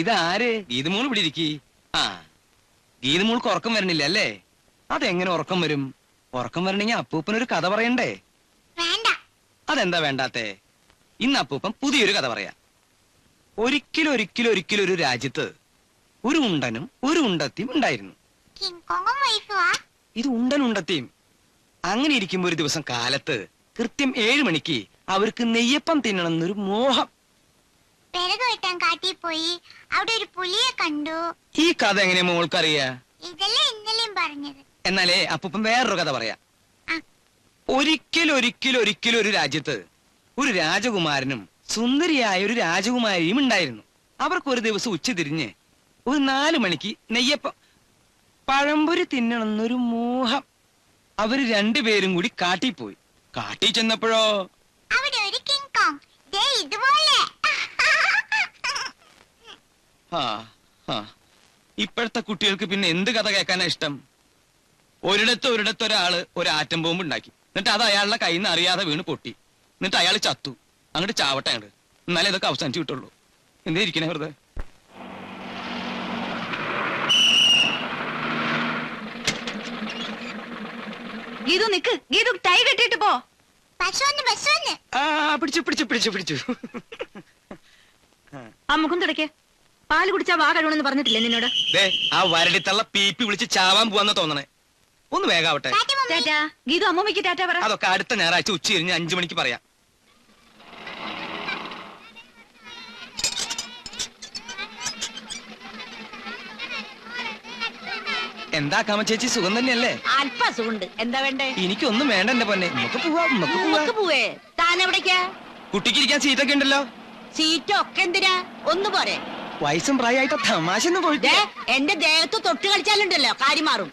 ഇതാര്? ഗീതമോൾ ഇവിടെ ഇരിക്കി. ആ, ഗീതമോൾക്ക് ഉറക്കം വരണില്ല അല്ലേ? അതെങ്ങനെ ഉറക്കം വരും? ഉറക്കം വരണെങ്കിൽ അപ്പൂപ്പനൊരു കഥ പറയണ്ടേ? അതെന്താ വേണ്ടാത്തെ? ഇന്ന് അപ്പൂപ്പൻ പുതിയൊരു കഥ പറയാ. ഒരിക്കലും ഒരു രാജ്യത്ത് ഒരു ഉണ്ടനും ഒരു ഉണ്ടത്തിയും ഉണ്ടായിരുന്നു. ഇത് ഉണ്ടനും. അങ്ങനെ ഇരിക്കുമ്പോ ഒരു ദിവസം കാലത്ത് കൃത്യം 7 മണിക്ക് അവർക്ക് നെയ്യപ്പം തിന്നണമെന്നൊരു മോഹം. പോയി അവിടെ ഒരു പുലിയെ കണ്ടു. ഈ കഥ എങ്ങനെയാ മോൾക്കറിയാ? എന്നാലേ അപ്പൂപ്പൻ വേറൊരു കഥ പറയാ. ഒരിക്കലും ഒരു രാജ്യത്ത് ഒരു രാജകുമാരനും സുന്ദരിയായ ഒരു രാജകുമാരിയും ഉണ്ടായിരുന്നു. അവർക്ക് ഒരു ദിവസം ഉച്ച തിരിഞ്ഞ് ഒരു 4 മണിക്ക് നെയ്യപ്പം പഴംപൊരി തിന്നണമെന്നൊരു മോഹം. അവര് രണ്ടുപേരും കൂടി കാട്ടിൽ പോയി. കാട്ടിൽ ചെന്നപ്പോഴോ അവിടെ ഒരു കിങ് കോങ് ദേ ഇതുപോലെ. ഇപ്പോഴത്തെ കുട്ടികൾക്ക് പിന്നെ എന്ത് കഥ കേൾക്കാനാ ഇഷ്ടം? ഒരിടത്തൊരാള് ഒരു ആറ്റം ബോംബ് ഉണ്ടാക്കി. എന്നിട്ട് അത് അയാളുടെ കയ്യിൽ നിന്ന് അറിയാതെ വീണ് പൊട്ടി. എന്നിട്ട് അയാൾ ചത്തു. അങ്ങോട്ട് ചാവട്ടെ അങ്ങോട്ട്. എന്നാലേ ഇതൊക്കെ അവസാനിച്ചു കിട്ടുള്ളൂ. എന്തേ ഇരിക്കണേ വെറുതെ? ഗീതു നിക്ക്. ഗീതു ടൈ കെട്ടിട്ട് പോ. പിടിച്ചു. ആ മുഖം തുടക്കേ. പാല് കുടിച്ചാ വാ കഴിവണെന്ന് പറഞ്ഞിട്ടില്ലേ നിന്നോട്? ആ വരടിത്തള്ള പീപ്പി വിളിച്ച് ചാവാൻ പോവാന്ന് തോന്നണേ. ഒന്ന് വേഗാവട്ടെ. ടാറ്റാ. ഗീതു അമ്മൂമ്മയ്ക്ക് ടാറ്റാ പറ. അതൊക്കെ അടുത്ത ഞായറാഴ്ച ഉച്ച കഴിഞ്ഞ് 5 മണിക്ക് പറയാം. എന്താ കാമ ചേച്ചി, സുഖം തന്നെയല്ലേ? അല്പ സുഖണ്ട്. എന്താ വേണ്ടേ? എനിക്കൊന്നും വേണ്ട എന്റെ പൊന്നെ. നമുക്ക് പോവേ. താൻ എവിടേക്കാ? കുട്ടിക്ക് ഇരിക്കാൻ സീറ്റൊക്കെ ഉണ്ടല്ലോ. സീറ്റൊക്കെ എന്തിനാ? ഒന്ന് പോരെ. വയസ്സും പ്രായമായിട്ട് തമാശ പോയിട്ട് എന്റെ ദേഹത്ത് തൊട്ട് കളിച്ചാലുണ്ടല്ലോ കാര്യം മാറും.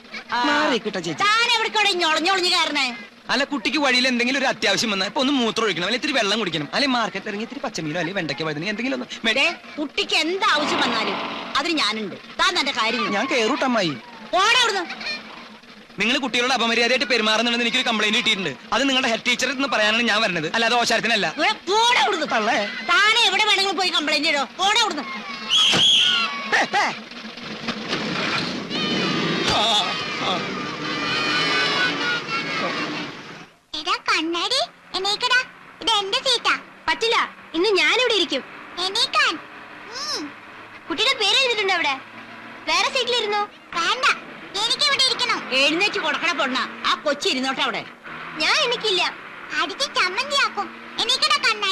താൻ എവിടേക്കോടെ ഞൊളഞ്ഞൊളഞ്ഞു കയറണേ? അല്ല, കുട്ടിക്ക് വഴിയിൽ എന്തെങ്കിലും ഒരു അത്യാവശ്യം വന്നാൽ ഇപ്പൊ ഒന്ന് മൂത്രം ഒഴിക്കണം, അല്ലെങ്കിൽ ഇത്തിരി വെള്ളം കുടിക്കണം, അല്ലെങ്കിൽ മാർക്കറ്റ് ഇറങ്ങി ഇത്തിരി പച്ചമീനോ അല്ലെങ്കിൽ വെണ്ടയ്ക്ക വഴുതന എന്തെങ്കിലും ഒന്ന്. കുട്ടിക്ക് എന്താ ആവശ്യം വന്നാലും അതിന് ഞാനുണ്ട്. താൻ തന്റെ കാര്യം ഞാൻ കേറൂട്ടമ്മായി. ഓടെ അവിടുന്ന്. നിങ്ങൾ കുട്ടികളുടെ അപമര്യാദയായിട്ട് പെരുമാറുന്നുണ്ടെന്ന് എനിക്കൊരു കംപ്ലൈന്റ് കിട്ടിയിട്ടുണ്ട്. അത് നിങ്ങളുടെ ഹെഡ് ടീച്ചർ എന്ന് പറയാനാണ് ഞാൻ വരുന്നത്, അല്ലാതെ ഓശാരത്തിനല്ല. താനെ എവിടെ വേണമെങ്കിലും പോയി കംപ്ലൈന്റ് ചെയ്തോ. ഓടെ അവിടുന്ന്. കണ്ണാടി എണീക്കടാ. ഇത് എന്റെ സീറ്റാ. പറ്റില്ല, ഇന്ന് ഞാനിവിടെ ഇരിക്കും. എണീക്കാൻ. കുട്ടിയുടെ പേര് എഴുതിട്ടുണ്ട് അവിടെ. വേറെ സീറ്റിലിരുന്നു. വേണ്ട, എനിക്ക് ഇവിടെ ഇരിക്കണം. എഴുന്നേറ്റ് കൊടുക്കണ പൊണ്ണ. ആ കൊച്ചി ഇരുന്നോട്ടെ അവിടെ. ഞാൻ എനിക്കില്ല. അടിച്ച് ചമ്മന്തിയാക്കും. എണീക്കടാ കണ്ണാടി.